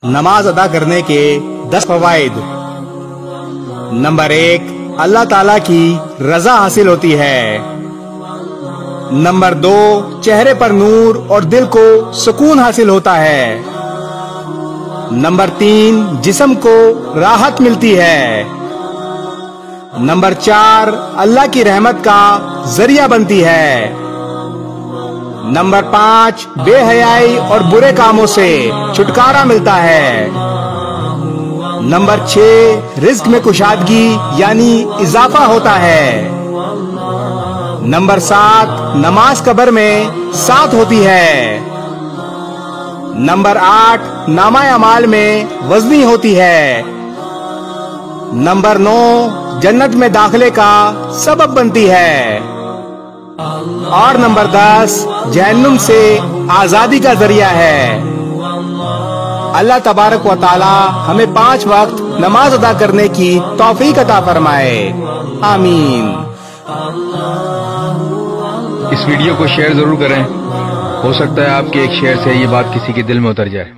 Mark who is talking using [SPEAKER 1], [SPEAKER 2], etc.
[SPEAKER 1] نماز ادا کرنے کے 10 فوائد۔ نمبر 1، اللہ تعالیٰ کی رضا حاصل ہوتی ہے۔ نمبر 2، چہرے پر نور اور دل کو سکون حاصل ہوتا ہے۔ نمبر 3، جسم کو راحت ملتی ہے۔ نمبر 4، اللہ کی رحمت کا ذریعہ بنتی ہے۔ نمبر 5، بے حیائی اور برے کاموں سے چھٹکارا ملتا ہے۔ نمبر 6، رزق میں کشادگی یعنی اضافہ ہوتا ہے۔ نمبر 7، نماز قبر میں ساتھ ہوتی ہے۔ نمبر 8، نامہ اعمال میں وزنی ہوتی ہے۔ نمبر 9، جنت میں داخلے کا سبب بنتی ہے۔ اور نمبر 10، جہنم سے آزادی کا ذریعہ ہے۔ اللہ تبارک و تعالی ہمیں 5 وقت نماز ادا کرنے کی توفیق عطا فرمائے، آمین۔
[SPEAKER 2] اس ویڈیو کو شیئر ضرور کریں، ہو سکتا ہے آپ کے ایک شیئر سے یہ بات کسی کے دل میں اتر جائے۔